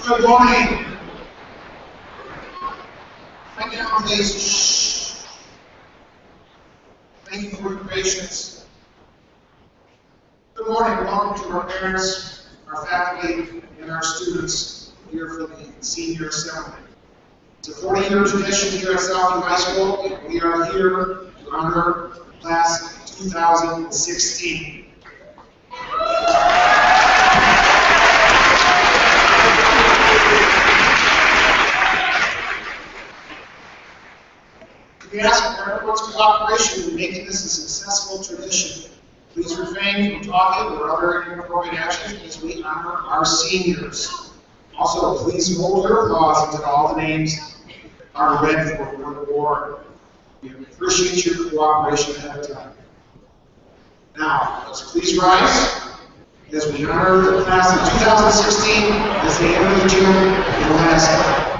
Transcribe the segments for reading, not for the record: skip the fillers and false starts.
Good morning. Right now, please. Shh. Thank you for your patience. Good morning. Welcome to our parents, our faculty, and our students here for the senior assembly. It's a 40-year tradition here at Southview High School, and we are here to honor class 2016. We ask for everyone's cooperation in making this a successful tradition. Please refrain from talking or other inappropriate actions as we honor our seniors. Also, please hold your applause until all the names are read for the award. We appreciate your cooperation ahead of time. Now, let's please rise as we honor the class of 2016 as they enter the gym in the last.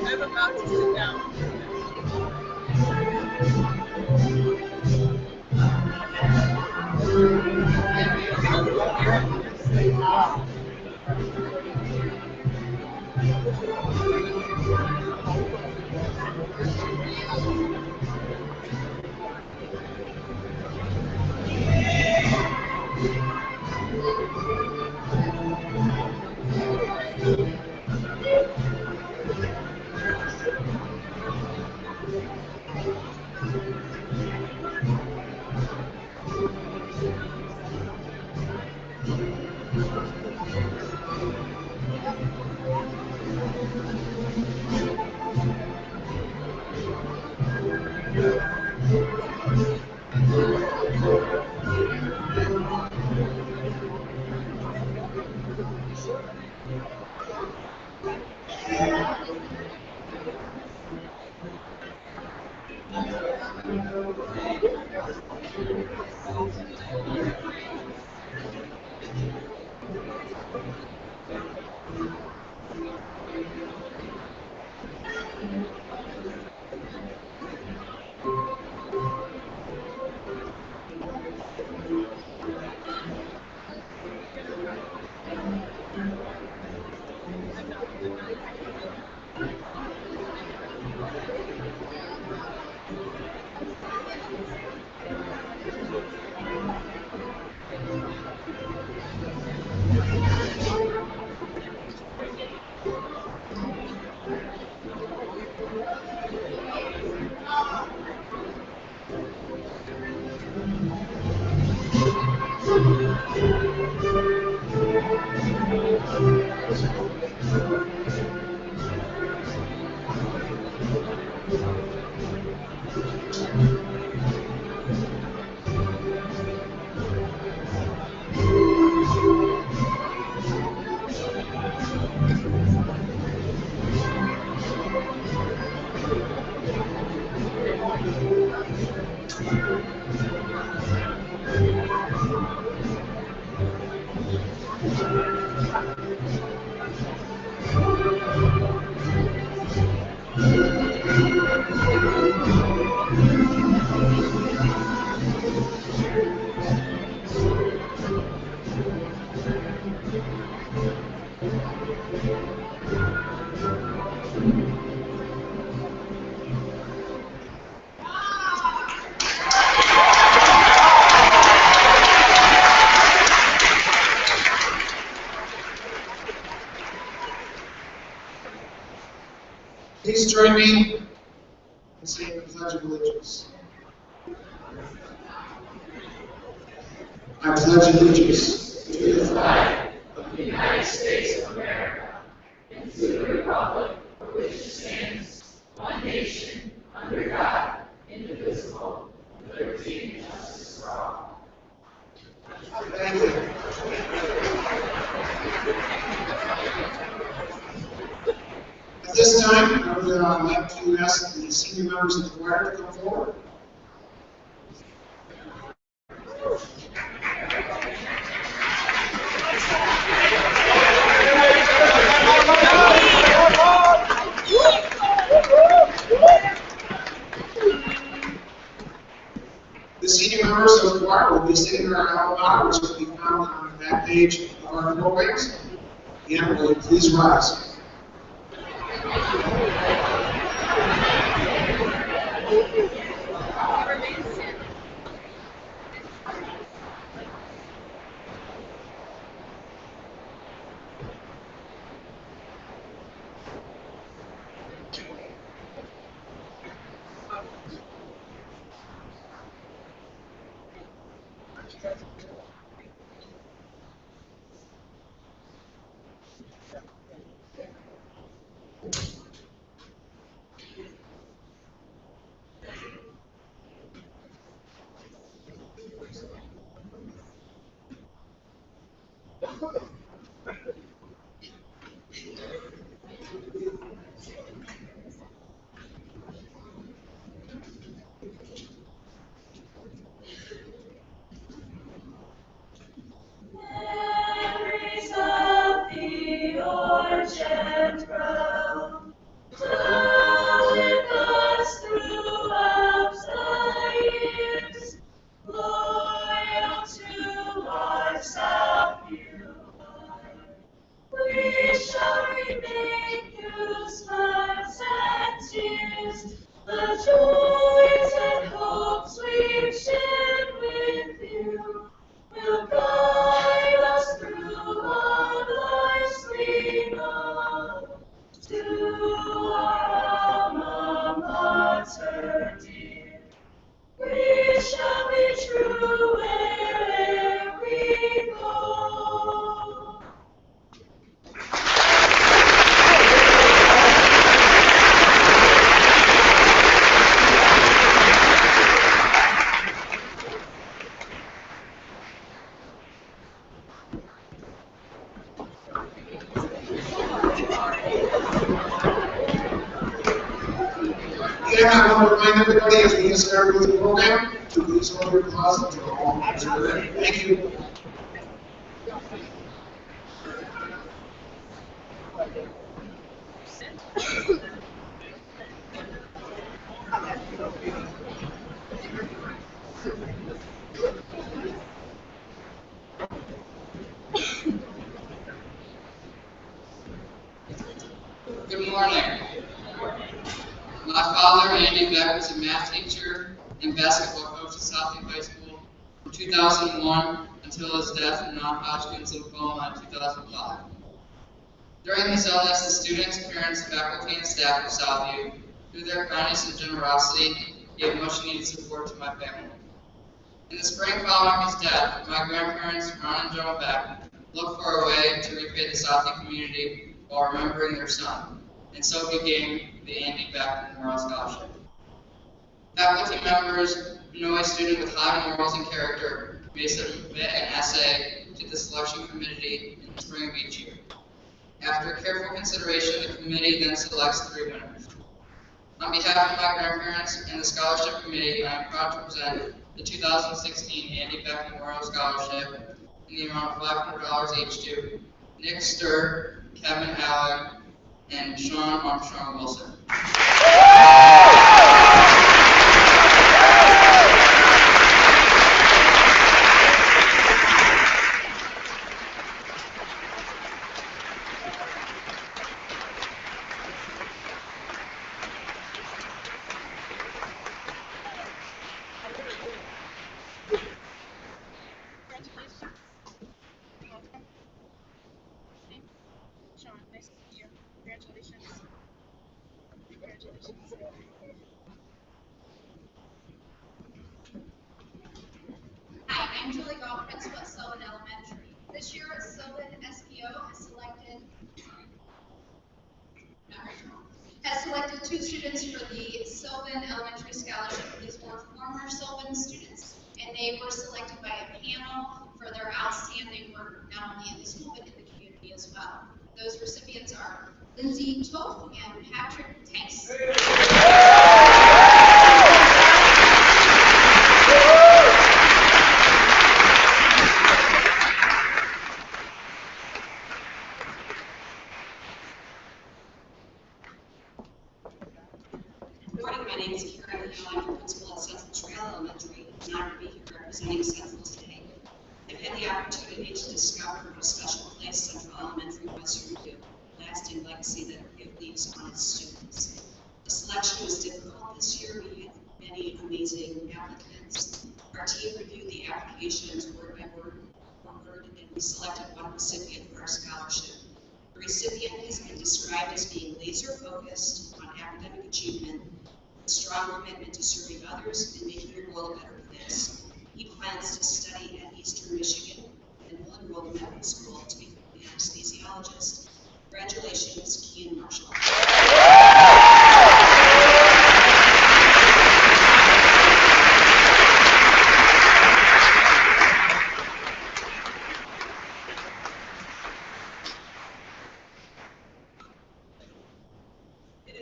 I'm about to sit down. Please join me in saying the Pledge of Allegiance. I pledge allegiance to the flag of the United States of America and to the republic for which it stands, one nation, under God, indivisible, with liberty and justice for all. Thank you. At this time, I would like to ask the senior members of the choir to come forward. The senior members of the choir will be singing our alma mater, which will be found on the back page of our programs. Again, will you please rise? Memories of the orchard grow, dwell with us throughout the years, loyal to our Southview. We shall remain through smiles and tears, the joys and hopes we've shared with you will guide us through our life's freedom to our alma mater dear. We shall be true where'er we go. Again, I want to remind everybody as we get started with the program to please hold your applause until all members are ready. Thank you. Good morning. My father, Andy Beck, was a math teacher and basketball coach at Southview High School from 2001 until his death in non-Hodgkin's lymphoma in 2005. During his illness, the students, parents, faculty, and staff of Southview, through their kindness and generosity, gave much-needed support to my family. In the spring following his death, my grandparents, Ron and Joan Beck, looked for a way to repay the Southview community while remembering their son, and so began the Andy Beck Memorial Scholarship. Faculty members know a student with high morals and character may submit an essay to the selection committee in the spring of each year. After careful consideration, the committee then selects 3 winners. On behalf of my grandparents and the scholarship committee, I am proud to present the 2016 Andy Beck Memorial Scholarship in the amount of $500 each to Nick Sturr, Kevin Allen, and Sean Armstrong Wilson. Sean, nice to meet you. Congratulations. Hi, I'm Julie Gall, principal at Sylvan Elementary. This year, Sylvan SPO has selected 2 students for the Sylvan Elementary Scholarship. These were former Sylvan students, and they were selected by a panel for their outstanding work, not only in the school, but in the community as well. Those recipients are Lindsay Toth and Patrick Tanks. Good morning, my name is Karen Hill. I'm the principal at Southview Elementary. I'm honored to be here representing Southview today. I've had the opportunity to discover what a special place Central Elementary Western do, a lasting legacy that it leaves on its students. The selection was difficult this year. We had many amazing applicants. Our team reviewed the applications word by word, and we selected one recipient for our scholarship. The recipient has been described as being laser focused on academic achievement, with a strong commitment to serving others and making the world a better place. He plans to study at Eastern Michigan and will enroll in medical school to become an anesthesiologist. Congratulations, Kean Marshall. It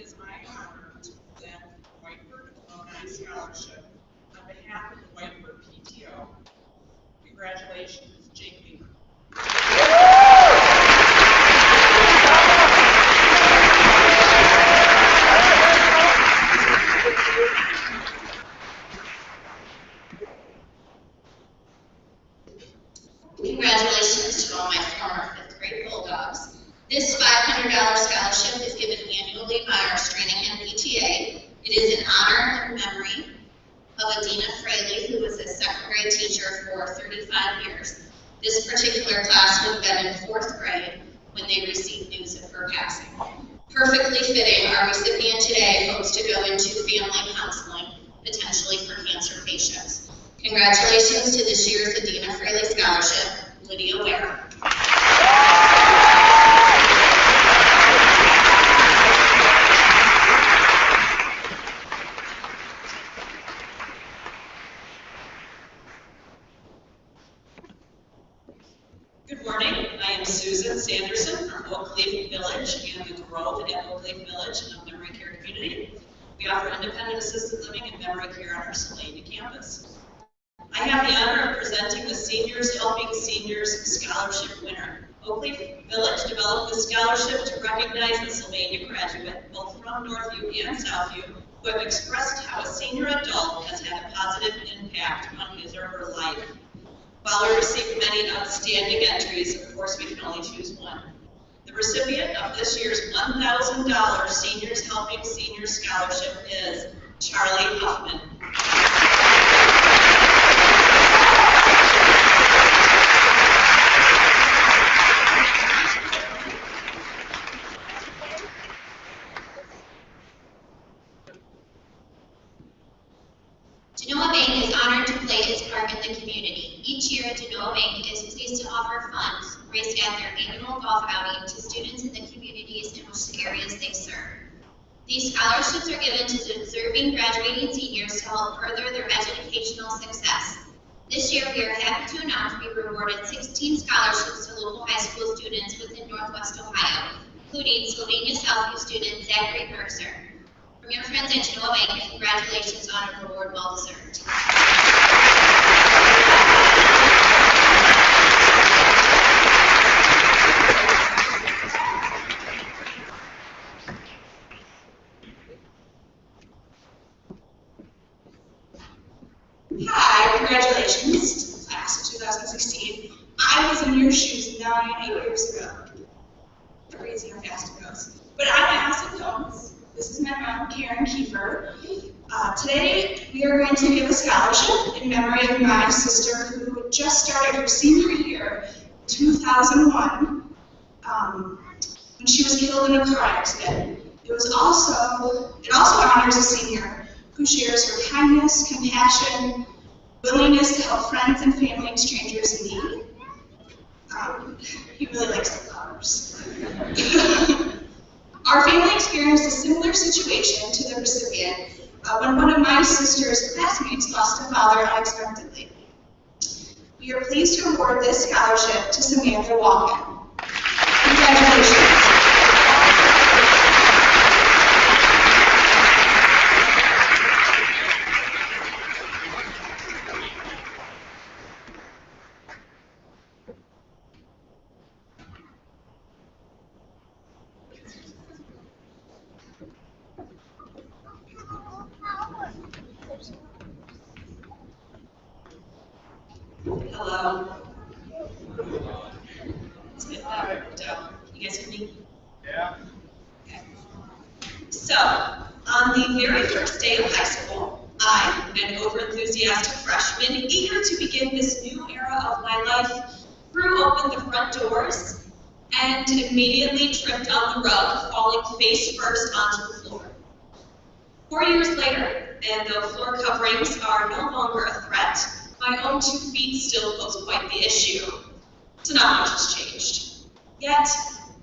is my honor to present the Whiteford Alumni Scholarship on behalf of the Whiteford PTO. Congratulations, Jake Beamer. Congratulations to all my former 5th grade Bulldogs. This $500 scholarship is given annually by our training and PTA. It is in honor and memory of Adina Fraley, who was a 2nd grade teacher for 35 years. This particular class would have been in 4th grade when they received news of her passing. Perfectly fitting, our recipient today hopes to go into family counseling, potentially for cancer patients. Congratulations to this year's Adina Fraley Scholarship, Lydia Ware. Good morning, I am Susan Sanderson from Oakleaf Village and the Grove at Oakleaf Village of Memory Care Community. We offer independent assisted living and memory care on our Selena campus. I have the honor of presenting the Seniors Helping Seniors Scholarship winner. Oakleaf Village developed this scholarship to recognize the Sylvania graduate, both from Northview and Southview, who have expressed how a senior adult has had a positive impact on his or her life. While we received many outstanding entries, of course we can only choose one. The recipient of this year's $1,000 Seniors Helping Seniors Scholarship is Charlie Huffman. Genoa Bank is honored to play its part in the community. Each year, Genoa Bank is pleased to offer funds raised at their annual golf outing to students in the communities in which areas they serve. These scholarships are given to deserving graduating seniors to help further their educational success. This year, we are happy to announce we rewarded 16 scholarships to local high school students within Northwest Ohio, including Sylvania Southview student Zachary Mercer. From your friends at Genoa Bank, congratulations on a reward well deserved. Hi, congratulations, class of 2016. I was in your shoes 8 years ago. Crazy how fast it goes. But I'm Allison Combs. This is my mom, Karen Kiefer. Today, we are going to give a scholarship in memory of my sister who just started her senior year, 2001. when she was killed in a car accident. It also honors a senior who shares her kindness, compassion, willingness to help friends and family and strangers in need. He really likes the flowers. Our family experienced a similar situation to the recipient when one of my sister's classmates lost a father unexpectedly. We are pleased to award this scholarship to Samantha Walken. Congratulations. Hello. It's a bit loud. You guys hear me? Yeah. Okay. So, on the very first day of high school, I, an over-enthusiastic freshman, eager to begin this new era of my life, threw open the front doors and immediately tripped on the rug, falling face first onto the floor. 4 years later, and though floor coverings are no longer a threat, my own 2 feet still pose quite the issue. So not much has changed. Yet,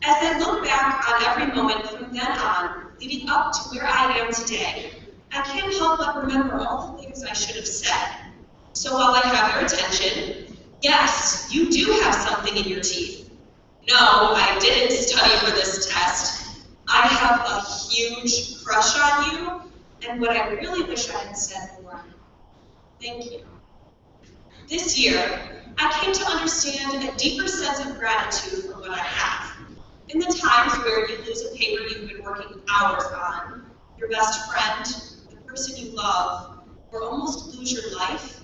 as I look back on every moment from then on, leading up to where I am today, I can't help but remember all the things I should have said. So while I have your attention, yes, you do have something in your teeth. No, I didn't study for this test. I have a huge crush on you, and what I really wish I had said more. Thank you. This year, I came to understand a deeper sense of gratitude for what I have. In the times where you lose a paper you've been working hours on, your best friend, the person you love, or almost lose your life,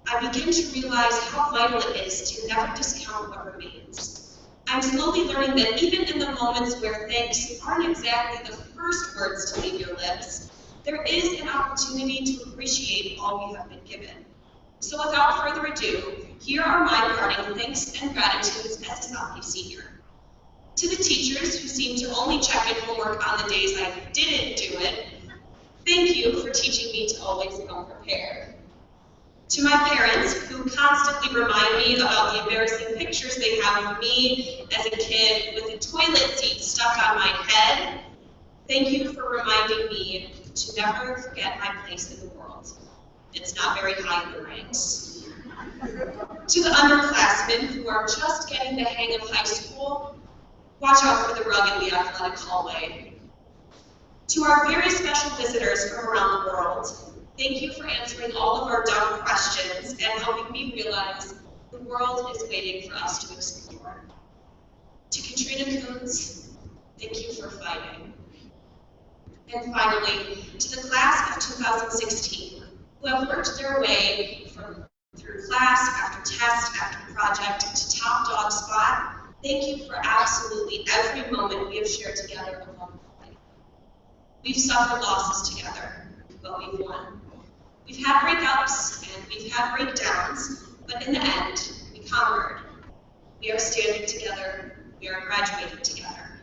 I begin to realize how vital it is to never discount what remains. I'm slowly learning that even in the moments where thanks aren't exactly the first words to leave your lips, there is an opportunity to appreciate all we have been given. So without further ado, here are my parting thanks and gratitudes as a Southview senior. To the teachers who seem to only check in homework on the days I didn't do it, thank you for teaching me to always come prepared. To my parents who constantly remind me about the embarrassing pictures they have of me as a kid with a toilet seat stuck on my head, thank you for reminding me to never forget my place in the world. It's not very high in the ranks. To the underclassmen who are just getting the hang of high school, watch out for the rug in the athletic hallway. To our very special visitors from around the world, thank you for answering all of our dumb questions and helping me realize the world is waiting for us to explore. To Katrina Coons, thank you for fighting. And finally, to the class of 2016, who have worked their way through class after test after project to top dog spot, thank you for absolutely every moment we have shared together along the way. We've suffered losses together, but we've won. We've had breakups and we've had breakdowns, but in the end, we conquered. We are standing together, we are graduating together.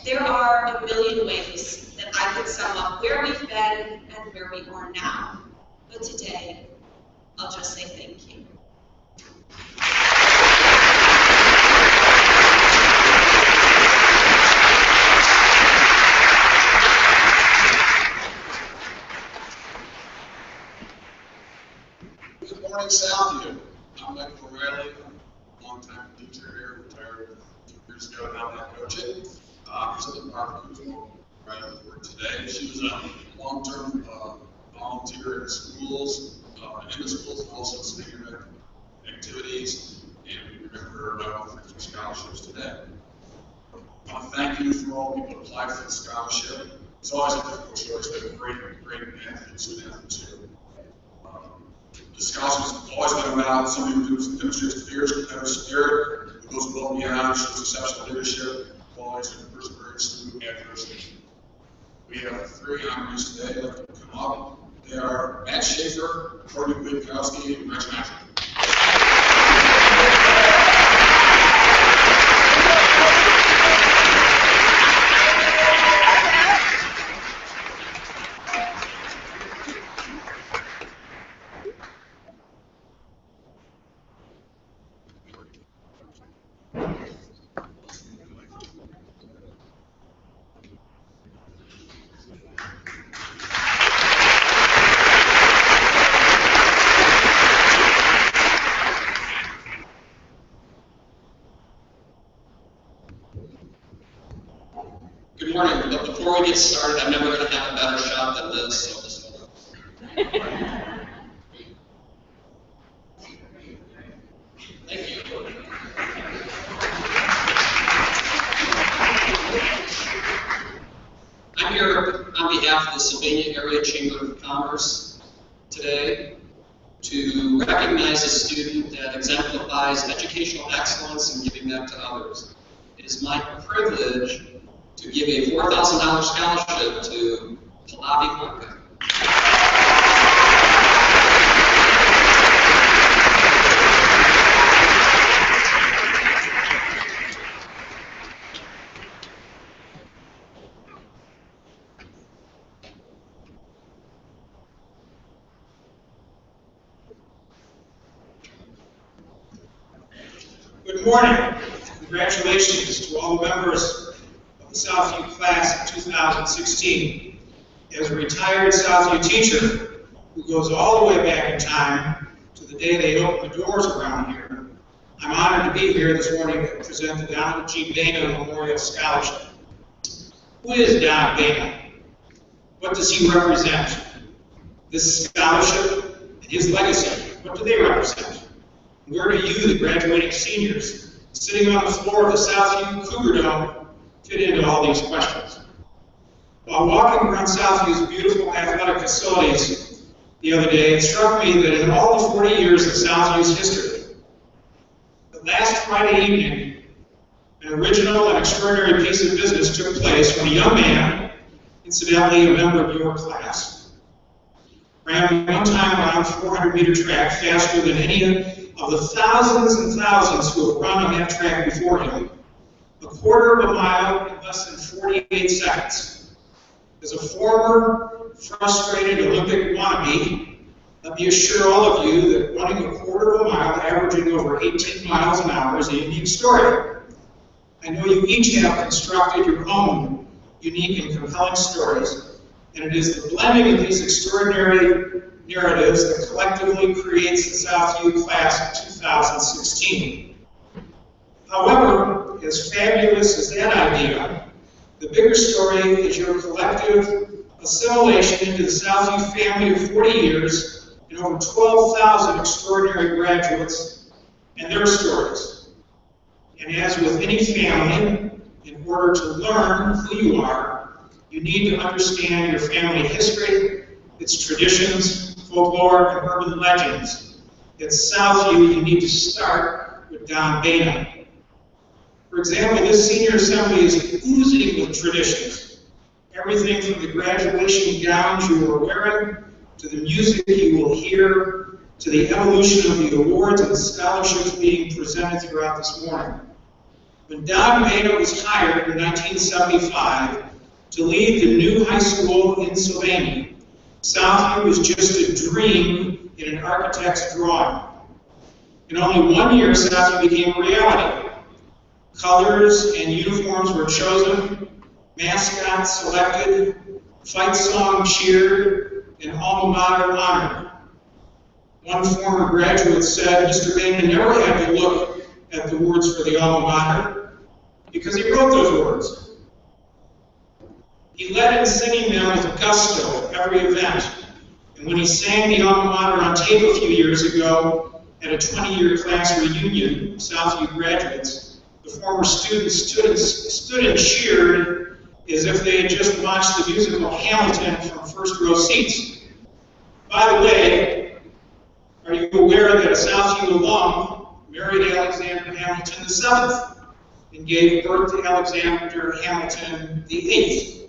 There are a million ways that I could sum up where we've been and where we are now. But today, I'll just say thank you. Good morning, Southview. I'm Michael O'Reilly, longtime teacher here, retired 2 years ago now, not coaching. President Mark Kuzma, right for today. She was a long-term volunteer in schools, in the schools, also senior activities, and we remember her well for scholarships today. I want to thank you for all the people who applied for the scholarship. It's always a difficult choice. We have great athletes, student athletes here. The scholarship has always been about somebody who demonstrates competitive spirit, who goes above and beyond, shows exceptional leadership, qualities, and perseverance through adversity. We have 3 honorees today that have come up. They are Matt Schaefer, Courtney Witkowski, and Rich Matthew. Good morning, but before we get started, I'm never going to have a better shot than this, so just hold on. Thank you. I'm here on behalf of the Sylvania Area Chamber of Commerce today to recognize a student that exemplifies educational excellence and giving back to others. It is my privilege to give a $4,000 scholarship to Pallavi Horka. Good morning. Congratulations to all the members of the Southview class of 2016. As a retired Southview teacher who goes all the way back in time to the day they opened the doors around here, I'm honored to be here this morning to present the Donald G. Bana Memorial Scholarship. Who is Don Bana? What does he represent? This scholarship and his legacy, what do they represent? Where do you, the graduating seniors, sitting on the floor of the Southview Cougar Dome, fit into all these questions? While walking around Southview's beautiful athletic facilities the other day, it struck me that in all the 40 years of Southview's history, the last Friday evening, an original and extraordinary piece of business took place when a young man, incidentally a member of your class, ran one time around 400-meter track faster than any of the thousands and thousands who have run on that track before him, a quarter of a mile in less than 48 seconds. As a former, frustrated Olympic wannabe, let me assure all of you that running a quarter of a mile, averaging over 18 miles an hour, is a unique story. I know you each have constructed your own unique and compelling stories, and it is the blending of these extraordinary narratives that collectively creates the Southview class of 2016. However, as fabulous as that idea, the bigger story is your collective assimilation into the Southview family of 40 years and over 12,000 extraordinary graduates and their stories. And as with any family, in order to learn who you are, you need to understand your family history, its traditions, folklore, and urban legends. At Southview, you need to start with Don Bana. For example, this senior assembly is oozing with traditions. Everything from the graduation gowns you are wearing, to the music you will hear, to the evolution of the awards and scholarships being presented throughout this morning. When Don Bana was hired in 1975 to lead the new high school in Sylvania, Southview was just a dream in an architect's drawing. In only 1 year, Southview became a reality. Colors and uniforms were chosen, mascots selected, fight song cheered, and alma mater honored. One former graduate said Mr. Bana never had to look at the words for the alma mater because he wrote those words. He led in singing them with gusto at every event, and when he sang the alma mater on tape a few years ago at a 20-year class reunion of Southview graduates, the former students stood and cheered as if they had just watched the musical Hamilton from first row seats. By the way, are you aware that a Southview alum married Alexander Hamilton VII and gave birth to Alexander Hamilton VIII?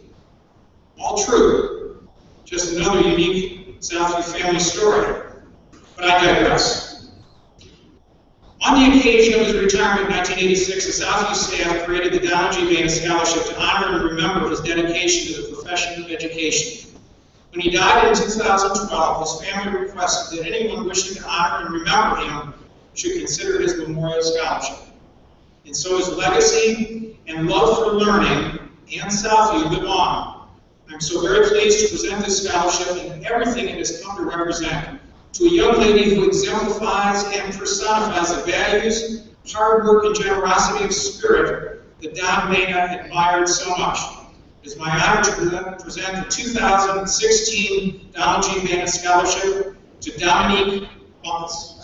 All true. Just another unique Southview family story. But I digress. On the occasion of his retirement in 1986, the Southview staff created the Donald G. Bana Scholarship to honor and remember his dedication to the profession of education. When he died in 2012, his family requested that anyone wishing to honor and remember him should consider his memorial scholarship. And so his legacy and love for learning and Southview live on. I'm so very pleased to present this scholarship and everything it has come to represent to a young lady who exemplifies and personifies the values, hard work, and generosity of spirit that Don Bana admired so much. It is my honor to present the 2016 Donald G. Bennett Scholarship to Dominique Bunce.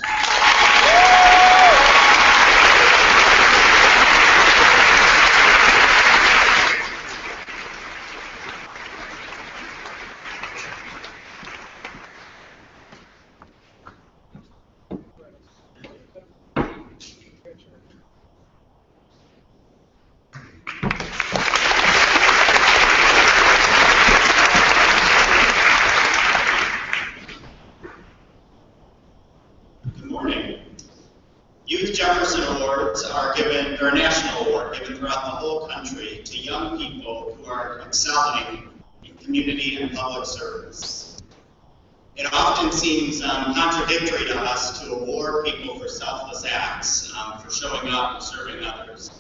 Good morning. Youth Jefferson Awards are a national award given throughout the whole country to young people who are excelling in community and public service. It often seems contradictory to us to award people for selfless acts, for showing up and serving others.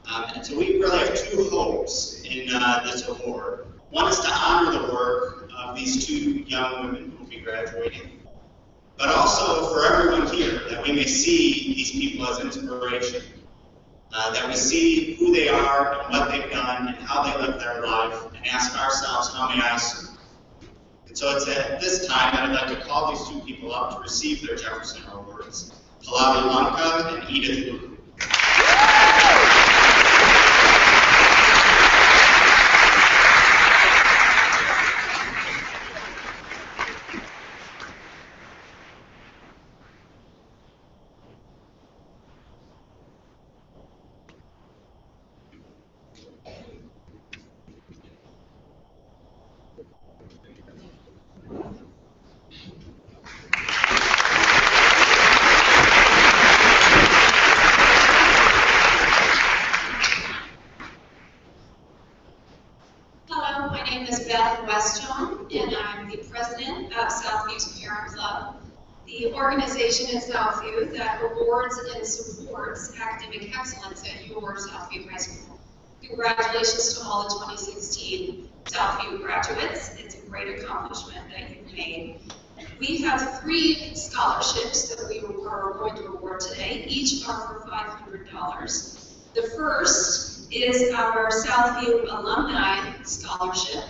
And so we really have two hopes in this award. One is to honor the work of these two young women who will be graduating, but also for everyone here, that we may see these people as inspiration, that we see who they are and what they've done and how they live their life, and ask ourselves, how may I serve? And so it's at this time that I'd like to call these two people up to receive their Jefferson Awards, Pallavi Lanka and Edith Luke. Hello, my name is Beth Westjohn, and I'm the president of Southview's Parent Club, the organization in Southview that awards and supports academic excellence at your Southview High School. Congratulations to all the 2016 Southview graduates. It's a great accomplishment that you've made. We have 3 scholarships that we are going to award today. Each are for $500. The first is our Southview Alumni Scholarship,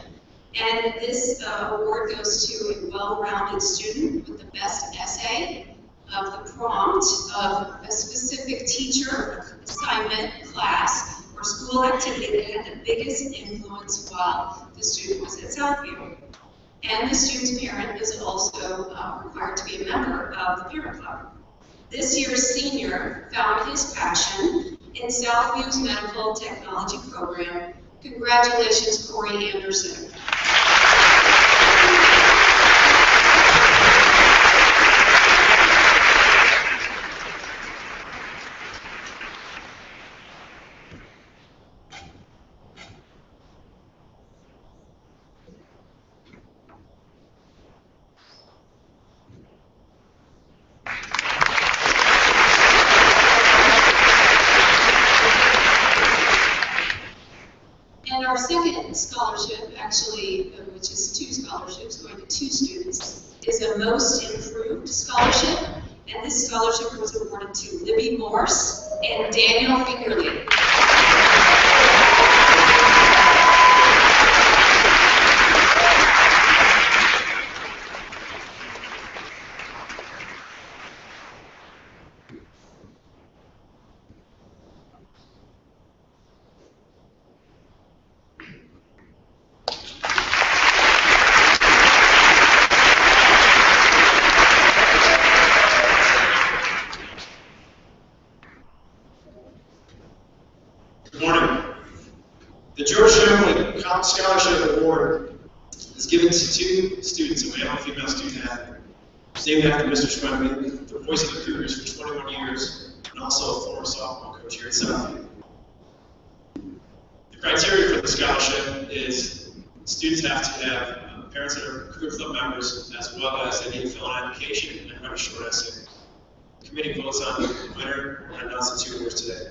and this award goes to a well-rounded student with the best essay, of the prompt, of a specific teacher, assignment, class, or school activity that had the biggest influence while the student was at Southview. And the student's parent is also required to be a member of the Parent Club. This year's senior found his passion in Southview's medical technology program. Congratulations, Corey Anderson. And our second scholarship, actually, which is 2 scholarships going to 2 students, is a Most Improved Scholarship. And this scholarship was awarded to Libby Morse and Daniel Fingerly. Good morning. The George Sherman Scholarship Award is given to 2 students, a male and female student athlete. It's named after Mr. Schwemmy, the voice of the Cougars for 21 years, and also a former softball coach here at Southview. The criteria for the scholarship is students have to have parents that are Cougar Club members, as well as they need to fill an application and write a short essay. The committee votes on the winner and announces the 2 winners today.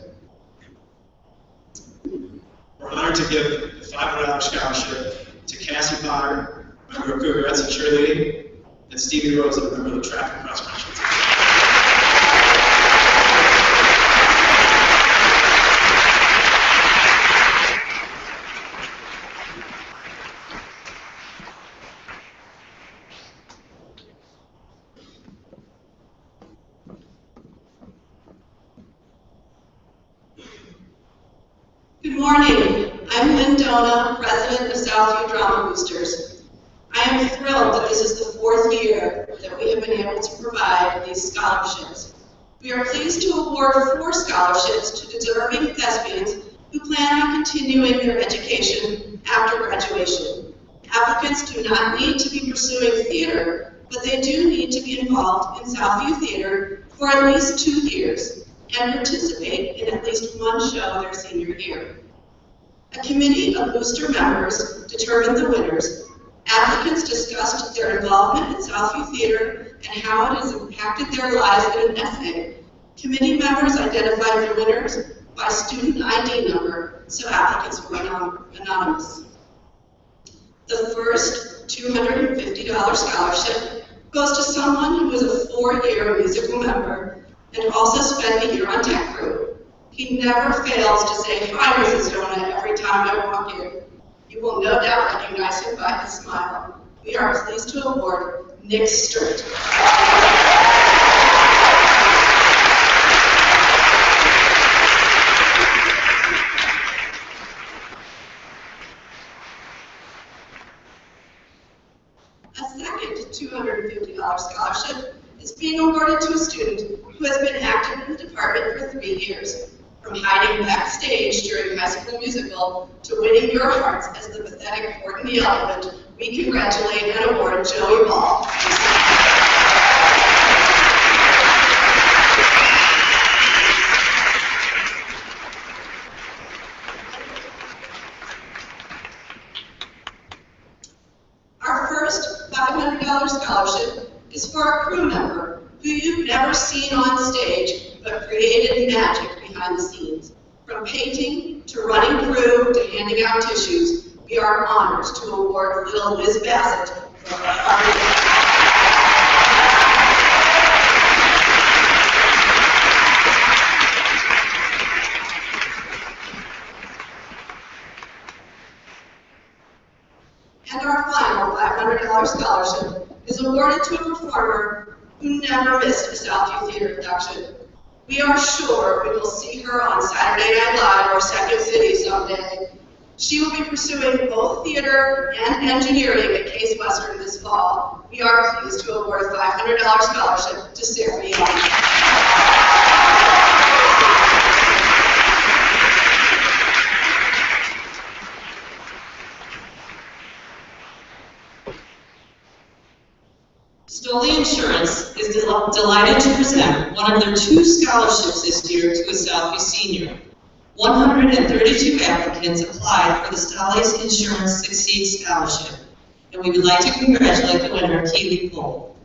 We're honored to give the $500 scholarship to Cassie Potter, member of Cougarettes and cheerleading, and Stevie Rose, a member of the track and cross country team. Good morning. I'm Lynn Dona, president of Southview Drama Boosters. I am thrilled that this is the 4th year that we have been able to provide these scholarships. We are pleased to award 4 scholarships to deserving thespians who plan on continuing their education after graduation. Applicants do not need to be pursuing theater, but they do need to be involved in Southview Theater for at least 2 years and participate in at least one show their senior year. A committee of booster members determined the winners. Applicants discussed their involvement in Southview Theater and how it has impacted their lives in an essay. Committee members identified the winners by student ID number, so applicants were anonymous. The first $250 scholarship goes to someone who was a 4-year musical member and also spent a year on tech crew. He never fails to say, "Hi, Mrs. Dona," every time I walk in. You will no doubt recognize him by his smile. We are pleased to award Nick Sturt. A second $250 scholarship is being awarded to a student who has been active in the department for 3 years. From hiding backstage during High School Musical to winning your hearts as the pathetic Courtney Elephant, we congratulate and award Joey Ball. Our first $500 scholarship is for a crew member who you've never seen on stage but created magic behind the scenes. From painting to running crew to handing out tissues, we are honored to award little Liz Bassett for And our final $500 scholarship is awarded to a performer who never missed a Southview Theater production. We are sure we will see her on Saturday Night Live or Second City someday. She will be pursuing both theater and engineering at Case Western this fall. We are pleased to award a $500 scholarship to Sarah Young. Stoli Insurance is delighted to present one of their 2 scholarships this year to a Southview senior. 132 applicants applied for the Stoli's Insurance Succeed Scholarship, and we would like to congratulate the winner, Keely Cole.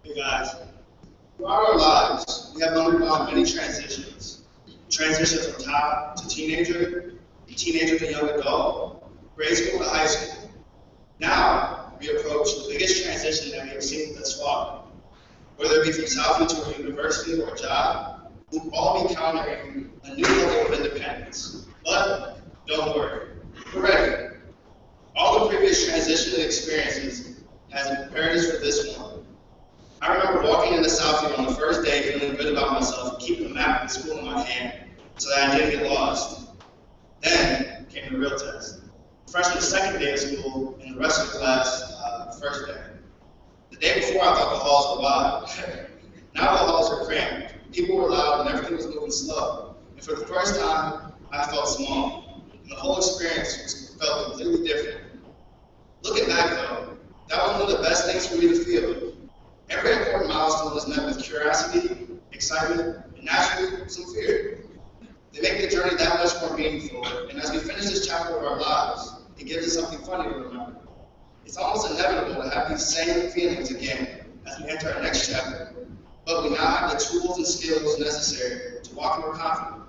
Hey guys, throughout our lives, we have undergone many transitions. Transition from child to teenager to young adult, grade school to high school. Now, we approach the biggest transition that we have seen thus far. Whether it be from Southview to a university or a job, we'll all be encountering a new level of independence. But don't worry, we're ready. All the previous transition experiences has prepared us for this one. I remember walking into Southview on the first day feeling good about myself and keeping the map of the school in my hand so that I didn't get lost. Then came the real test. Freshman second day of school and the rest of the class first day. The day before I thought the halls were wide. Now the halls are cramped. People were loud and everything was moving slow. And for the first time, I felt small. And the whole experience felt completely different. Looking back though, that was one of the best things for me to feel. Every important milestone is met with curiosity, excitement, and naturally, some fear. They make the journey that much more meaningful, and as we finish this chapter of our lives, it gives us something funny to remember. It's almost inevitable to have these same feelings again as we enter our next chapter, but we now have the tools and skills necessary to walk more confidently.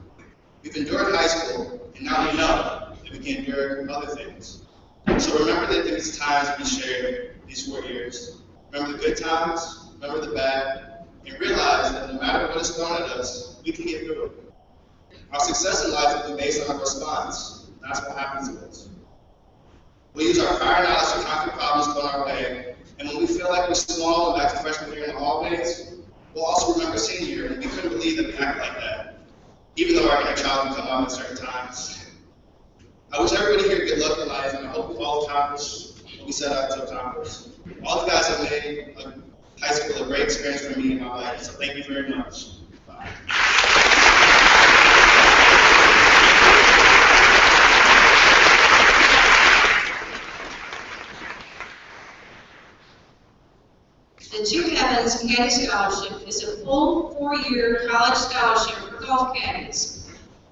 We've endured high school, and now we know that we can endure other things. So remember that these times we shared, these 4 years. Remember the good times, remember the bad, and realize that no matter what is thrown at us, we can get through it. Our success in life will be based on our response. That's what happens to us. We'll use our prior knowledge to conquer problems thrown our way, and when we feel like we're small and back to freshman year in the hallways, we'll also remember senior year, and we couldn't believe that we acted like that, even though our inner child can come out at certain times. I wish everybody here good luck in life, and I hope we've all accomplished what we set out to accomplish. All the guys have made high school a great experience for me in my life, so thank you very much. Bye. The Two Evans Caddy Scholarship is a full 4-year college scholarship for golf caddies.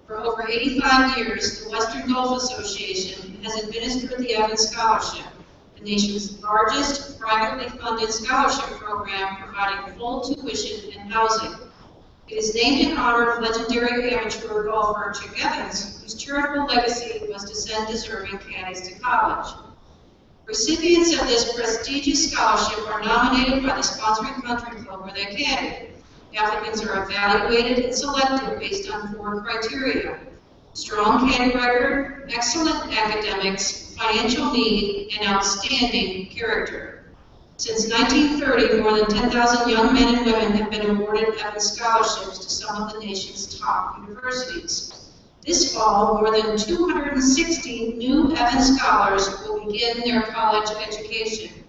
For over 85 years, the Western Golf Association has administered the Evans Scholarship, the nation's largest privately funded scholarship program providing full tuition and housing. It is named in honor of legendary amateur golfer Chick Evans, whose charitable legacy was to send deserving caddies to college. Recipients of this prestigious scholarship are nominated by the sponsoring country club where they caddy. Applicants are evaluated and selected based on 4 criteria: strong caddy record, excellent academics, financial need, and outstanding character. Since 1930, more than 10,000 young men and women have been awarded Evans scholarships to some of the nation's top universities. This fall, more than 260 new Evans scholars will begin their college education.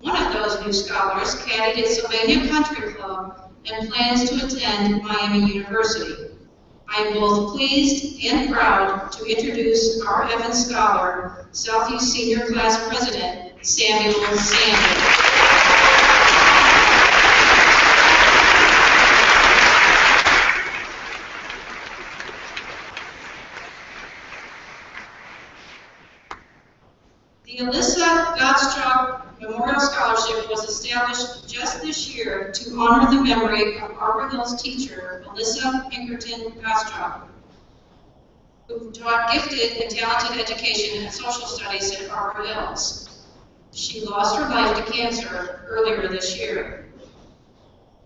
One of those new scholars caddied at Sylvania Country Club and plans to attend Miami University. I am both pleased and proud to introduce our Evans Scholar, Southview Senior Class President, Samuel Sanders. The Alyssa Gottschalk Memorial Scholarship was established just this year to honor the memory of Arbor Hills teacher Alyssa Pinkerton Gottschalk, who taught gifted and talented education and social studies at Arbor Hills. She lost her life to cancer earlier this year.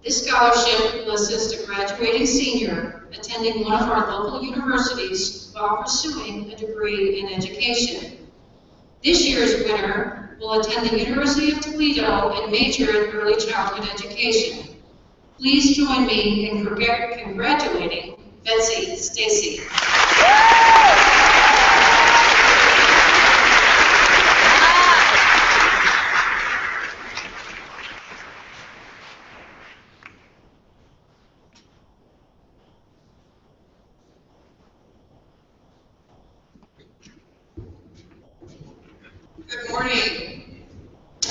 This scholarship will assist a graduating senior attending one of our local universities while pursuing a degree in education. This year's winner will attend the University of Toledo and major in early childhood education. Please join me in congratulating Betsy Stacy. Good morning. The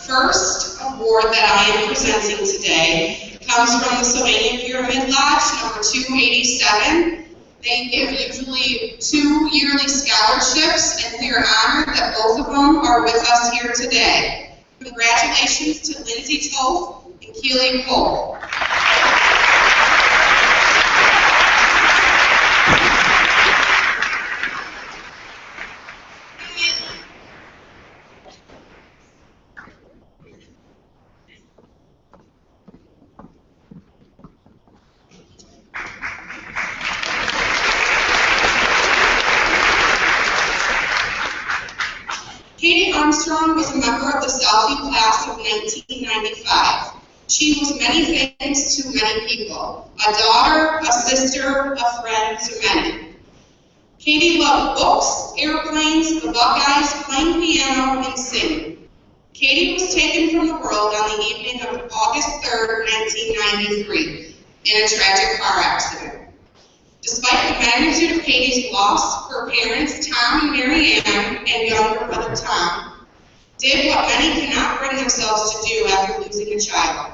first award that I am presenting today comes from the Sylvania Pyramid Lodge, number 287. They give usually 2 yearly scholarships, and we are honored that both of them are with us here today. Congratulations to Lindsay Toth and Keely Cole. Katie Armstrong was a member of the Southview class of 1995. She was many things to many people: a daughter, a sister, a friend to many. Katie loved books, airplanes, the Buckeyes, playing piano, and singing. Katie was taken from the world on the evening of August 3rd, 1993, in a tragic car accident. Despite the magnitude of Katie's loss, her parents, Tom and Mary Ann, and younger brother Tom, did what many cannot bring themselves to do after losing a child.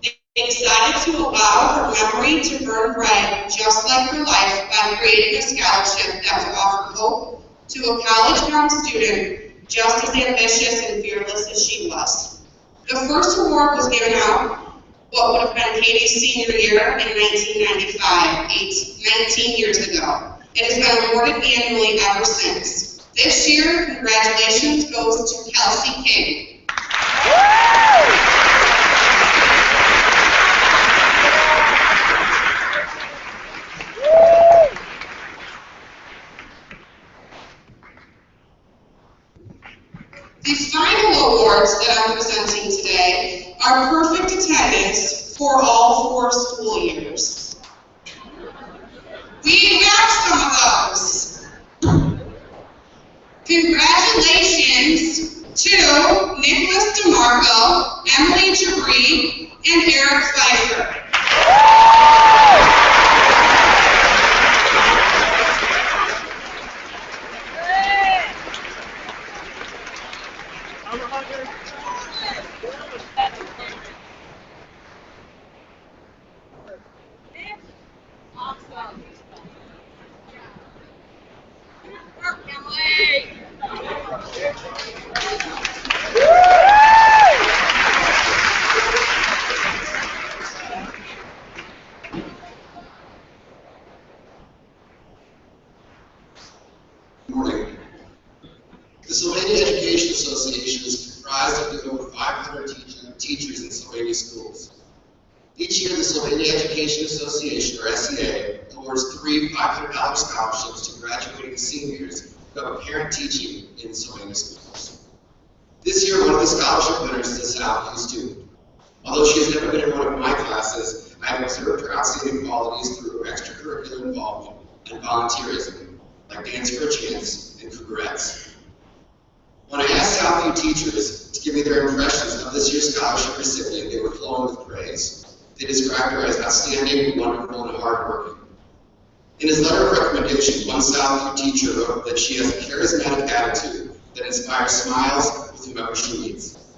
They decided to allow her memory to burn bright, just like her life, by creating a scholarship that would offer hope to a college-bound student just as ambitious and fearless as she was. The first award was given out what would have been Katie's senior year in 1995, 19 years ago. It has been awarded annually ever since. This year, congratulations goes to Kelsey King. The final awards that I'm presenting today are perfect attendance for all 4 school years. We have some of those. Congratulations to Nicholas DeMarco, Emily Jabri, and Eric Pfeiffer. Good morning. The Sylvania Education Association is comprised of over 500 teachers in Sylvania schools. Each year, the Sylvania Education Association, or SEA, awards 3 $500 scholarships to graduating seniors who have a parent teaching in Sylvania schools. This year, one of the scholarship winners is a Southview student. Although she has never been in one of my classes, I have observed her outstanding qualities through her extracurricular involvement and volunteerism, like Dance for a Chance and Cougarettes. When I asked Southview teachers to give me their impressions of this year's scholarship recipient, they were flowing with praise. They described her as outstanding, wonderful, and hardworking. In his letter of recommendation, one Southview teacher wrote that she has a charismatic attitude that inspires smiles with whomever she meets.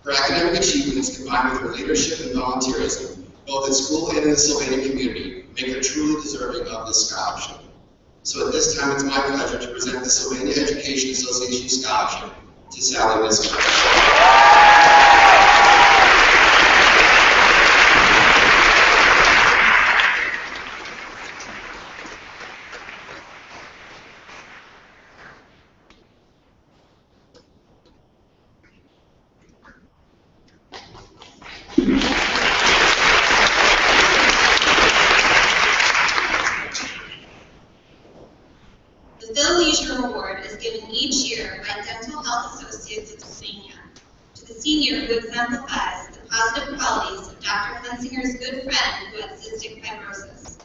Her academic achievements, combined with her leadership and volunteerism, both at school and in the Sylvania community, make her truly deserving of this scholarship. So at this time, it's my pleasure to present the Sylvania Education Association Scholarship to Sally Miskell. The Phil Leisure Award is given each year by Dental Health Associates of Sylvania to the senior who exemplifies the positive qualities of Dr. Hunsinger's good friend who had cystic fibrosis.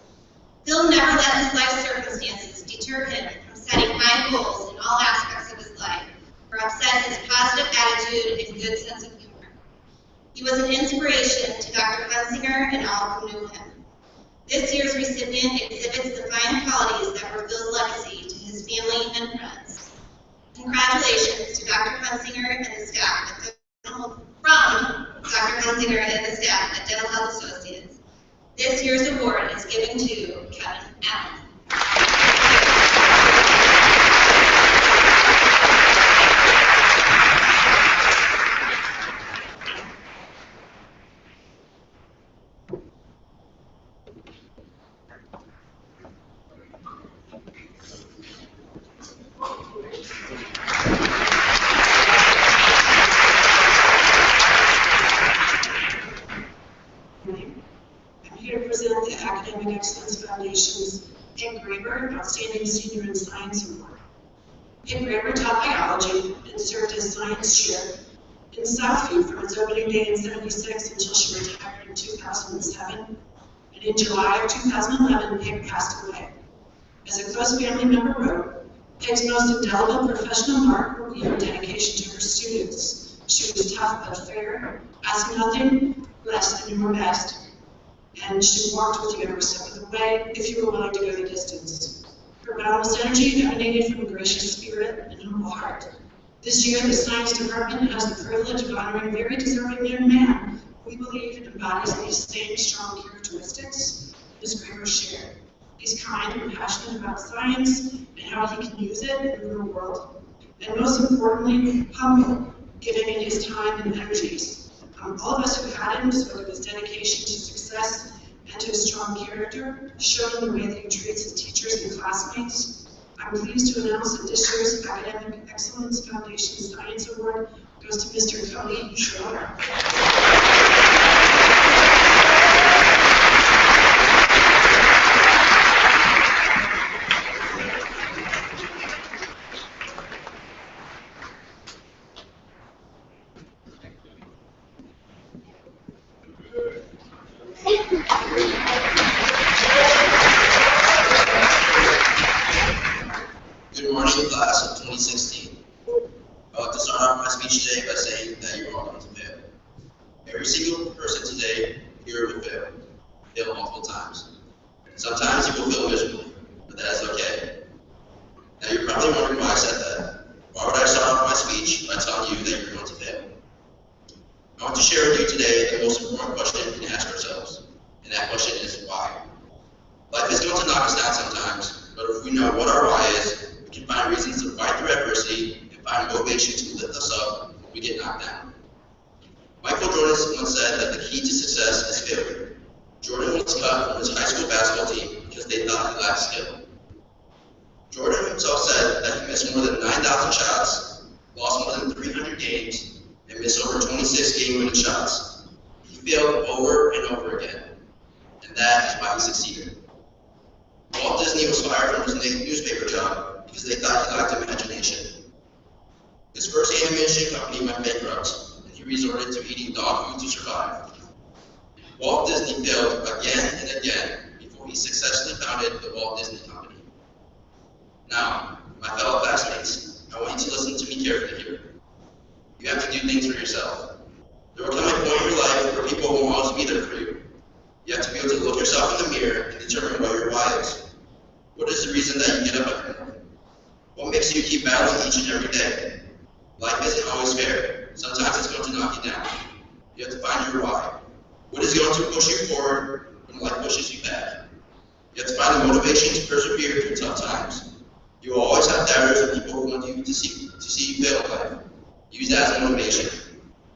Phil never let his life circumstances deter him from setting high goals in all aspects of his life, or upset his positive attitude and good sense of humor. He was an inspiration to Dr. Hunsinger and all who knew him. This year's recipient exhibits the fine qualities that were Phil's legacy to his family and friends. Congratulations to Dr. Hunsinger and the staff at Dental Health Associates. This year's award is given to Kevin Allen. I'm here to present the Academic Excellence Foundation's Ed Graber Outstanding Senior in Science Award. Ed Graber taught biology and served as science chair in Southview from its opening day in '76 until she retired in 2007. And in July of 2011, Peg passed away. As a close family member wrote, Peg's most indelible professional mark will be her dedication to her students. She was tough but fair, asked nothing less than your best, and she walked with you every step of the way if you were willing to go the distance. Her boundless energy emanated from a gracious spirit and humble heart. This year, the Science Department has the privilege of honoring a very deserving young man who we believe embodies these same strong characteristics Ms. Graber shared. He's kind and passionate about science and how he can use it in the real world. And most importantly, humble, giving in his time and energies. All of us who had him spoke of his dedication to success and to his strong character, shown in the way that he treats his teachers and classmates. I'm pleased to announce that this year's Academic Excellence Foundation Science Award goes to Mr. Cody Schroeder. Good morning, class of 2016. I want to start off my speech today by saying that you're all going to fail. Every single person today here will fail. Fail multiple times. Sometimes you will feel miserable, but that is okay. Now you're probably wondering why I said that. Why would I start off my speech by telling you that you're going to fail? I want to share with you today the most important question we can ask ourselves, and that question is why. Life is going to knock us down sometimes, but if we know what our why is, we can find reasons to fight through adversity and find motivation to lift us up when we get knocked down. Michael Jordan once said that the key to success is failure. Jordan was cut from his high school basketball team because they thought he lacked skill. Jordan himself said that he missed more than 9,000 shots, lost more than 300 games, and missed over 26 game-winning shots. He failed over and over again, and that is why he succeeded. Walt Disney was fired from his newspaper job because they thought he lacked imagination. His first animation company went bankrupt, and he resorted to eating dog food to survive. Walt Disney failed again and again before he successfully founded the Walt Disney Company. Now, my fellow classmates, I want you to listen to me carefully here. You have to do things for yourself. There will come a point in your life where people won't always be there for you. You have to be able to look yourself in the mirror and determine what your why is. What is the reason that you get up every morning? What makes you keep battling each and every day? Life isn't always fair. Sometimes it's going to knock you down. You have to find your why. What is going to push you forward when life pushes you back? You have to find the motivation to persevere through tough times. You will always have doubters and people who want you to see you fail in life. Use that as motivation.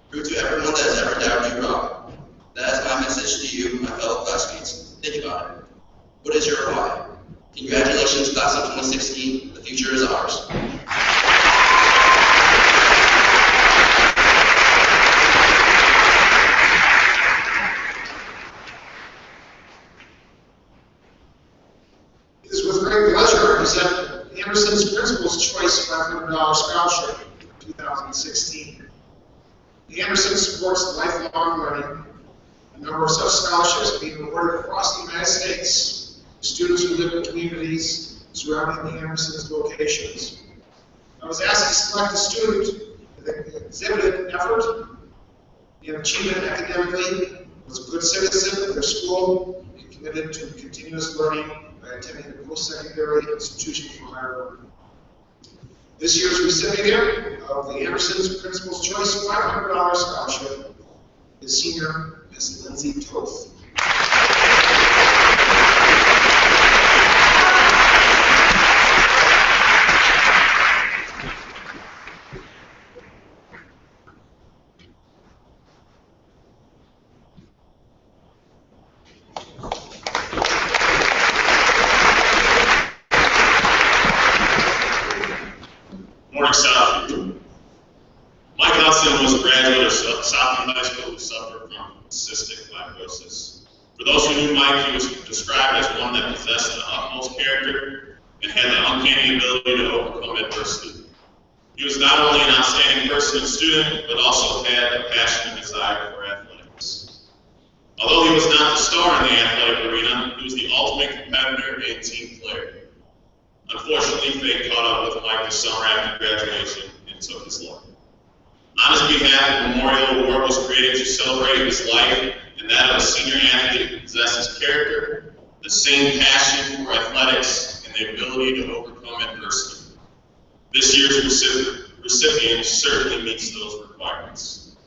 Prove to everyone that has ever doubted you wrong. That is my message to you, my fellow classmates. Think about it. What is your why? Congratulations, class of 2016. The future is ours. It is with great pleasure to present Anderson's Principal's Choice $500 Scholarship for 2016. The Anderson supports lifelong learning. A number of such scholarships are being awarded across the United States to students who live in communities surrounding the Anderson's locations. I was asked to select a student that exhibited effort and achievement academically, was a good citizen of their school, and committed to continuous learning by attending a post-secondary institution for higher learning. This year's recipient of the Anderson's Principal's Choice $500 Scholarship is senior Ms. Lindsay Toth. Morning, Southview. Mike Hudson was a graduate of Southview High School who suffered from cystic fibrosis. For those who knew Mike, he was described as one that possessed the utmost character and had the uncanny ability to overcome adversity. He was not only an outstanding person and student, but also had a passion and desire for athletics. Although he was not the star in the athletic arena, he was the ultimate competitor and team player. Unfortunately, fate caught up with Mike the summer after graduation and took his life. On his behalf, a memorial award was created to celebrate his life and that of a senior athlete who possesses character, the same passion for athletics, and the ability to overcome adversity. This year's recipient certainly meets those requirements.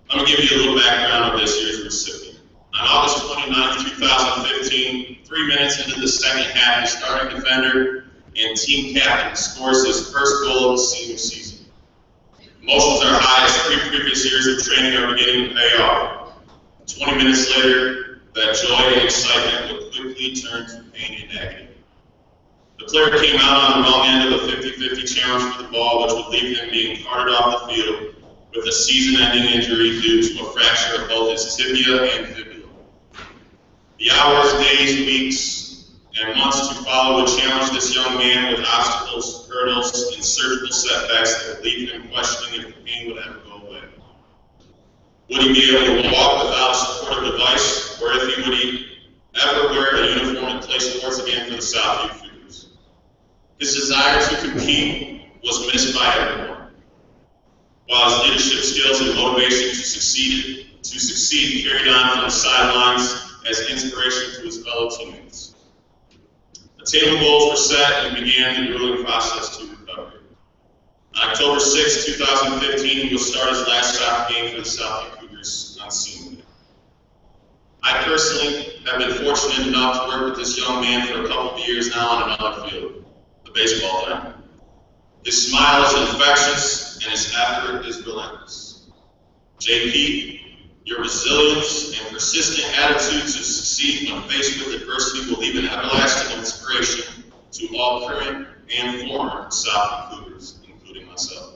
I'm going to give you a little background of this year's recipient. On August 29, 2015, 3 minutes into the second half, the starting defender and team captain scores his first goal of the senior season. Emotions are high as 3 previous years of training are beginning to pay off. 20 minutes later, that joy and excitement would quickly turn to pain and agony. The player came out on the wrong end of a 50-50 challenge for the ball, which would leave him being carted off the field with a season-ending injury due to a fracture of both his tibia and fibula. The hours, days, weeks, and months to follow would challenge this young man with obstacles, hurdles, and surgical setbacks that would leave him questioning if the pain would ever go away. Would he be able to walk without a supportive device, or would he ever wear a uniform and play sports again for the Southview Cougars? His desire to compete was missed by everyone, while his leadership skills and motivation to succeed carried on from the sidelines as inspiration to his fellow teammates. Attainable goals were set and began the grueling process to recovery. On October 6, 2015, he will start his last soccer game for the Southview Cougars on senior day. I personally have been fortunate enough to work with this young man for a couple of years now on another field, the baseball diamond. His smile is infectious and his effort is relentless. JP, your resilience and persistent attitude to succeed when faced with adversity will leave an everlasting inspiration to all current and former Southview Cougars, including myself.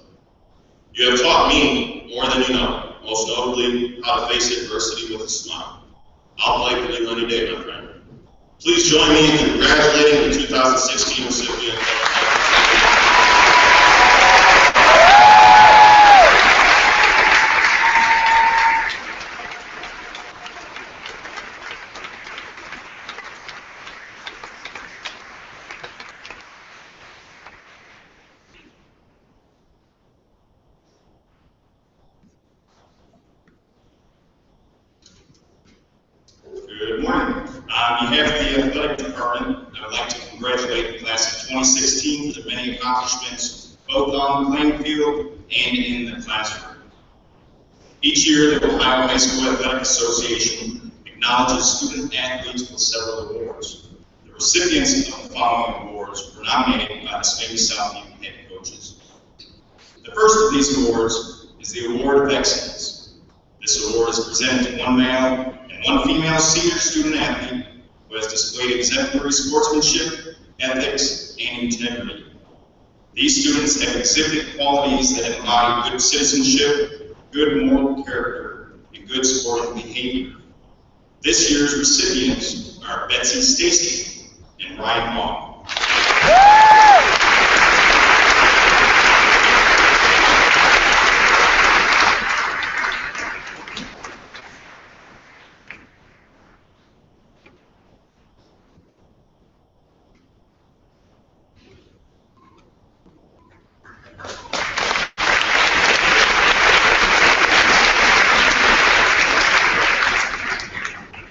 You have taught me more than you know, most notably how to face adversity with a smile. I'll play for you any day, my friend. Please join me in congratulating the 2016 recipient. Good morning. On behalf of the athletic department, I would like to congratulate the class of 2016 for the many accomplishments both on the playing field and in the classroom. Each year, the Ohio High School Athletic Association acknowledges student athletes with several awards. The recipients of the following awards were nominated by the state of Southview head coaches. The first of these awards is the Award of Excellence. This award is presented to one male and one female senior student athlete who has displayed exemplary sportsmanship, ethics, and integrity. These students have exhibited qualities that embody good citizenship, good moral character, and good sporting behavior. This year's recipients are Betsy Stacy and Ryan Long.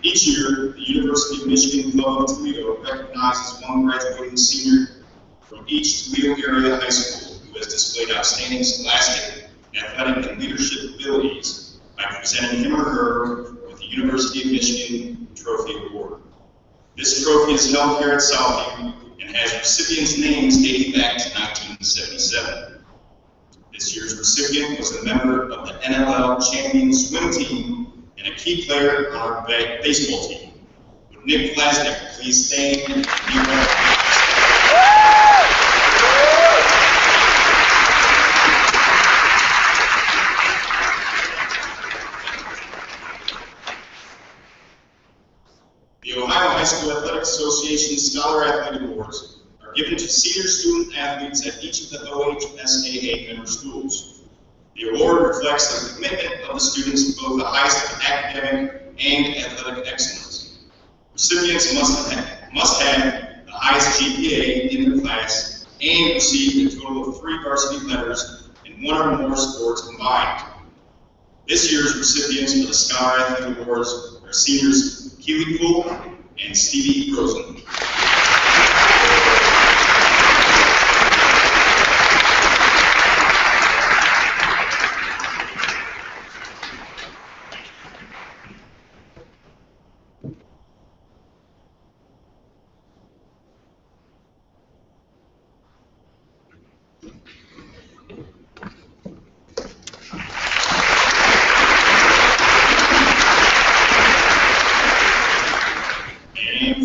Each year, the University of Michigan Club of Toledo recognizes one graduating senior from each Toledo area high school who has displayed outstanding scholastic, athletic, and leadership abilities by presenting him or her with the University of Michigan Trophy Award. This trophy is held here at Southview and has recipients' names dating back to 1977. This year's recipient was a member of the NLL champion swim team and a key player on our baseball team. Would Nick Glasnick please stand and be recognized? The Ohio High School Athletic Association Scholar Athlete Awards are given to senior student athletes at each of the OHSAA member schools. The award reflects the commitment of the students to both the highest of academic and athletic excellence. Recipients must have the highest GPA in their class and receive a total of 3 varsity letters in 1 or more sports combined. This year's recipients for the Scholar Athlete Awards are seniors Keely Poole and Stevie Rosen.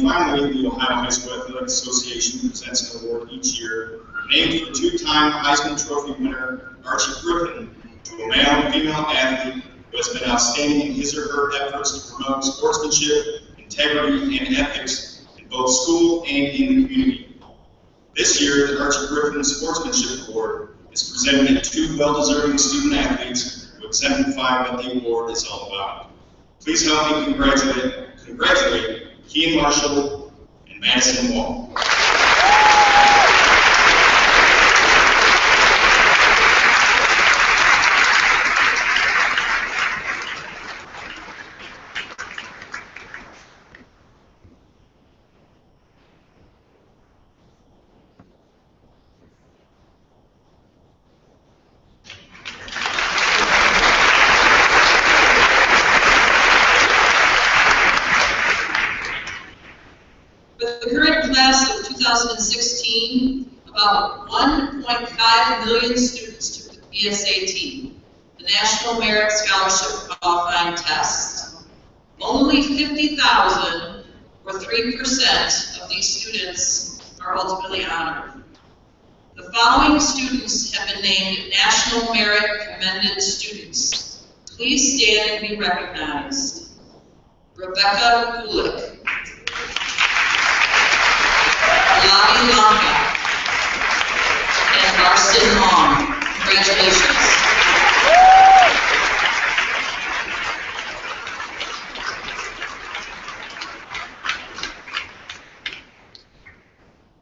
Finally, the Ohio High School Athletic Association presents an award each year named for 2-time Heisman Trophy winner Archie Griffin to to a male and female athlete who has been outstanding in his or her efforts to promote sportsmanship, integrity, and ethics in both school and in the community. This year, the Archie Griffin Sportsmanship Award is presented to two well-deserving student athletes who exemplify what the award is all about. Please help me congratulate Kean Marshall and Madison Wall. With the current class of 2016, about 1.5 million students took the PSAT, the National Merit Scholarship Qualifying Test. Only 50,000, or 3% of these students, are ultimately honored. The following students have been named National Merit Commended Students. Please stand and be recognized. Rebecca Gulick. Lavi Lanka and Marston Long. Congratulations.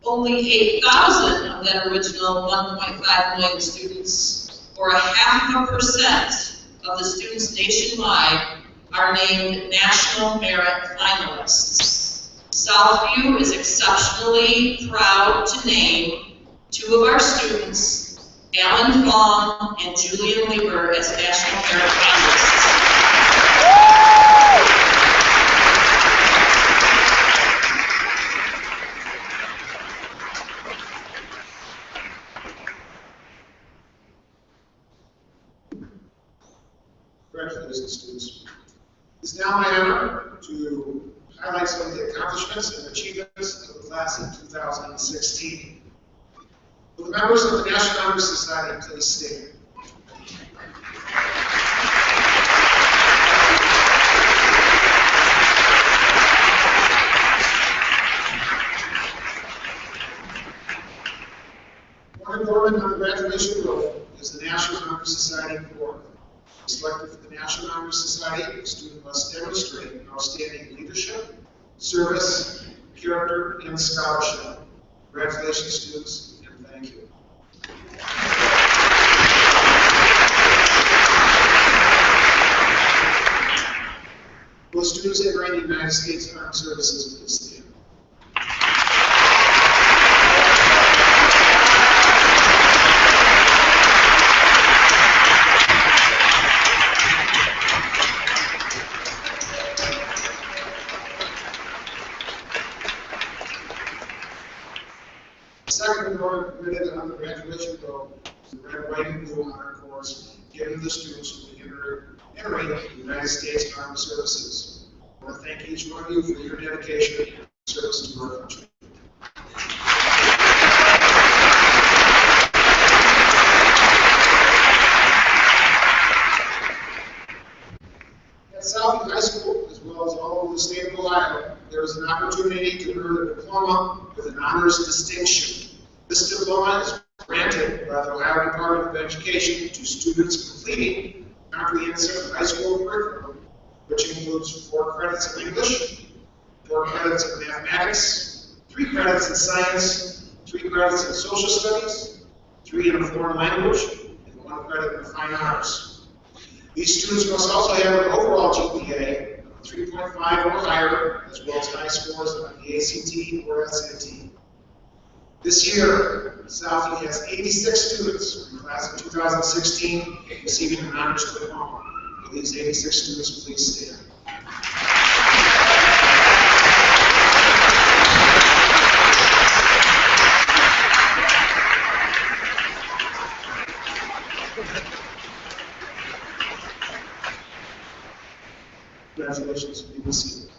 Only 8,000 of that original 1.5 million students, or 0.5% of the students nationwide, are named National Merit Finalists. Southview is exceptionally proud to name two of our students, Alan Fong and Julian Lieber, as National Merit Finalists. Congratulations, students. It's now my honor to highlight some of the accomplishments and achievements of the class of 2016. Will the members of the National Honor Society please stand? One important on the graduation roll is the National Honor Society Award. Selected for the National Honor Society, a student must demonstrate outstanding leadership, service, character, and scholarship. Congratulations, students, and thank you. Will students entering the United States Armed Services please stand? Second award permitted on the graduation roll is the red, white, and blue honor course given to the students who will be entering the United States Armed Services. I want to thank each one of you for your dedication and service to our country. At Southview High School, as well as all over the state of Ohio, there is an opportunity to earn a diploma with an honors distinction. This diploma is granted by the Ohio Department of Education to students completing comprehensive high school curriculum, which includes 4 credits of English, 4 credits of mathematics, 3 credits in science, 3 credits in social studies, 3 in a foreign language, and 1 credit in fine arts. These students must also have an overall GPA of 3.5 or higher, as well as high scores on the ACT or SAT. This year, Southview has 86 students from the class of 2016 receiving an honors diploma. Will these 86 students please stand? Congratulations, be seated.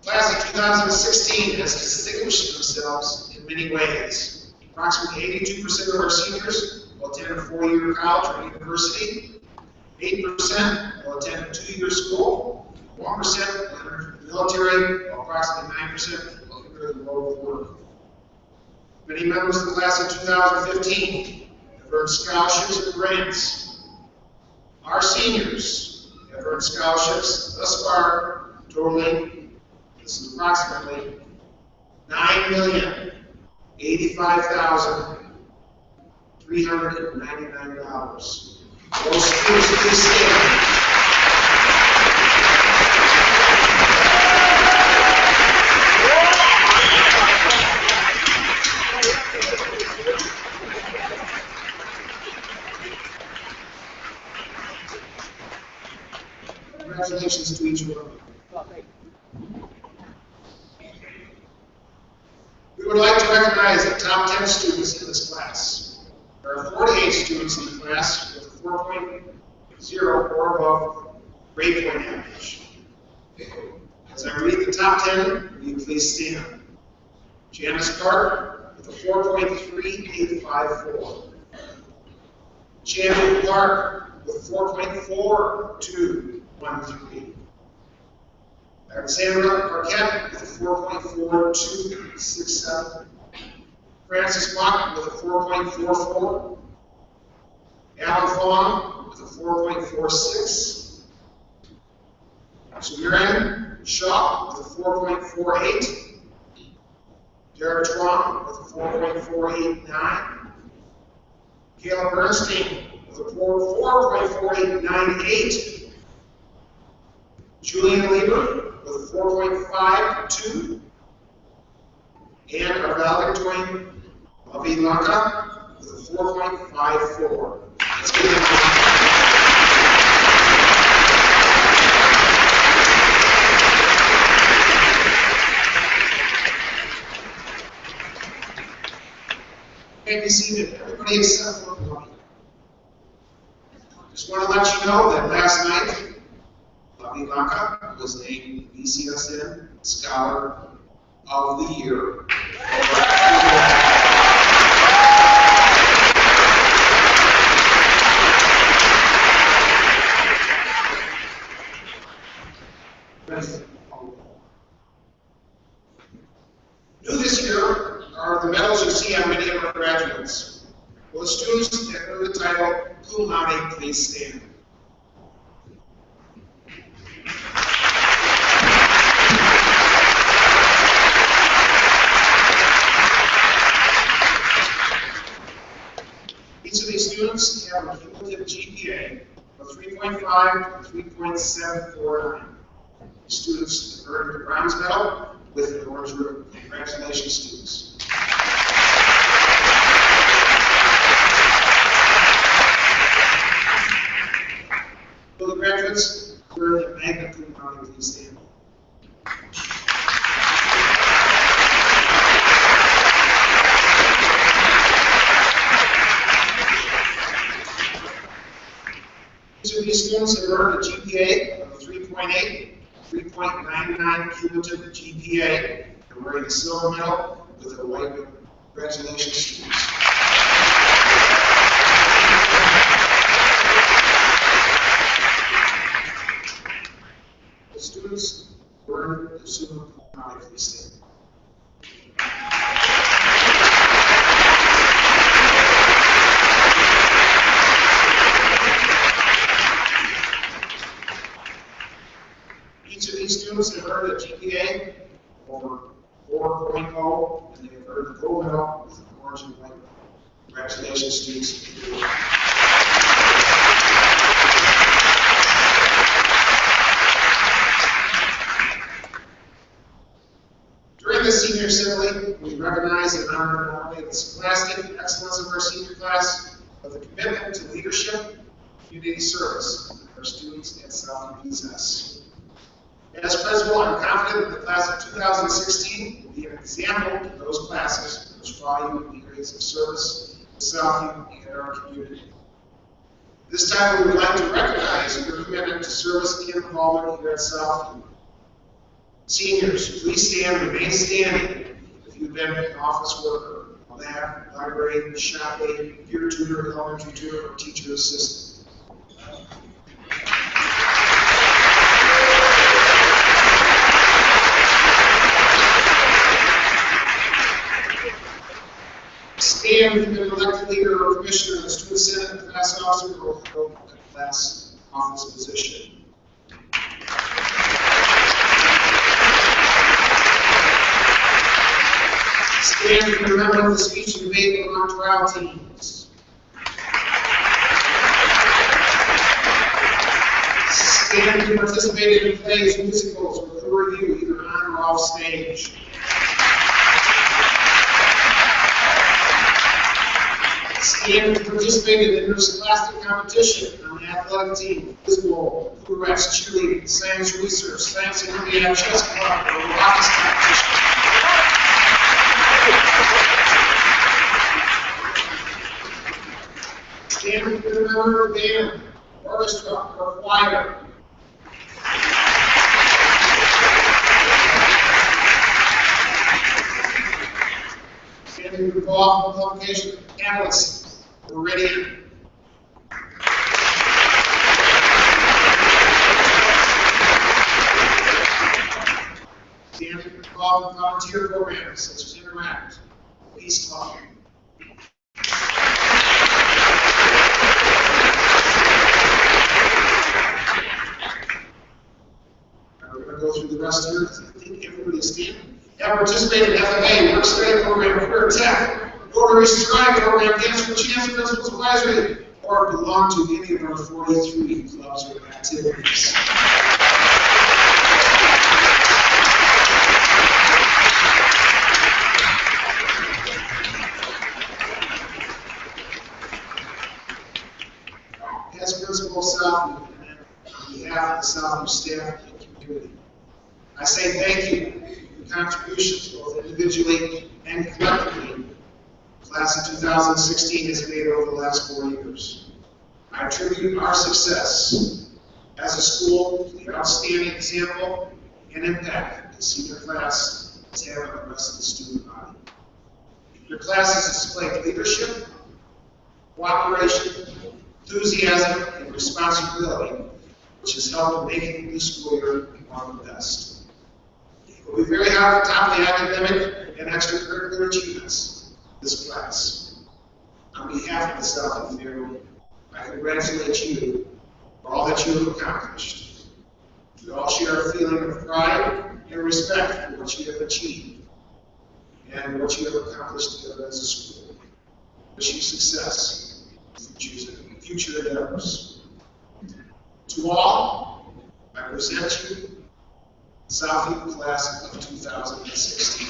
Class of 2016 has distinguished themselves in many ways. Approximately 82% of our seniors will attend 4-year college or university. 8% will attend a 2-year school. 1% will enter the military, while approximately 9% will enter the world of work. Many members of the class of 2015 have earned scholarships and grants. Our seniors have earned scholarships thus far, totaling, this is approximately $9,085,399. Those students, please stand. Congratulations to each one of you. We would like to recognize the top 10 students in this class. There are 48 students in the class with a 4.0 or above grade point average. As I read the top 10, will you please stand? Janice Carter with a 4.3854. Shannon Clark with 4.4213. Alexandra Arquette with a 4.4267. Francis Mock with a 4.44. Alan Fong with a 4.46. Sumiran Shaw with a 4.48. Derek Twan with a 4.489. Caleb Bernstein with a 4.4898. Julian Lieber with a 4.52. And our valedictorian, Avi Lanka, with a 4.54. Let's give them be seated. Everybody except for Avi. Just want to let you know that last night, Avi Lanka was named BCSN Scholar of the Year. New this year are the medals you see on many of our graduates. Will the students that earn the title cum laude please stand? Each of these students have a cumulative GPA of 3.5 to 3.749. Students earned the bronze medal with an orange ribbon. Congratulations, students. Will the graduates who earned the magna cum laude please stand? Each of these students have earned a GPA of 3.8, 3.99 cumulative GPA, and wearing a silver medal with a white ribbon. Congratulations, students. The students who earned the summa cum laude please stand. Each of these students have earned a GPA over 4.0, and they have earned the gold medal with an orange and white. Congratulations, students. During the senior assembly, we recognize and honor not only the scholastic excellence of our senior class, but the commitment to leadership and community service that our students at Southview possess. As principal, I'm confident that the class of 2016 will be an example to those classes which value the areas of service to Southview and our community. This time, we would like to recognize your commitment to service and involvement here at Southview. Seniors, please stand and remain standing if you've been an office worker. lab, library, shop aide, peer tutor, elementary tutor, or teacher assistant. Stand if you've been elected leader or commissioner of the student senate, class officer, or held a class office position. Stand if you're a member of the speech and debate or mock trial teams. Stand if you participated in plays, musicals, or career review, either on or off stage. Stand if you participated in interscholastic competition on the athletic team, football, pirouettes, cheerleading, science research, science and Indiana chess club, or robotics competition. Stand if you're a member of the band, orchestra, or choir. Stand if you're involved in the publication of panelists. We're ready. Stand if you're involved in volunteer programs such as Interact, Peace Club. We're going to go through the rest here because I think everybody's standing. Have participated in FFA, Work Study Program, Career Tech, Rotary Strive Program, Dance for Chance Principals Advisory, or belong to any of our 43 clubs or activities. As principal of Southview, and on behalf of the Southview staff and community, I say thank you for your contributions, both individually and collectively. The class of 2016 has made over the last 4 years. I attribute our success as a school to the outstanding example and impact the senior class has had on the rest of the student body. Your class has displayed leadership, cooperation, enthusiasm, and responsibility, which has helped in making this school year one of the best. We'll be very hard at the top of the academic and extracurricular achievements of this class. On behalf of the Southview family, I congratulate you for all that you have accomplished. We all share a feeling of pride and respect for what you have achieved and what you have accomplished together as a school. Wish you success in future endeavors. To all, I present you the Southview class of 2016.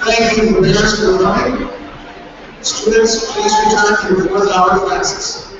Thank you, parents, for coming. Students, please return to your 4th hour classes.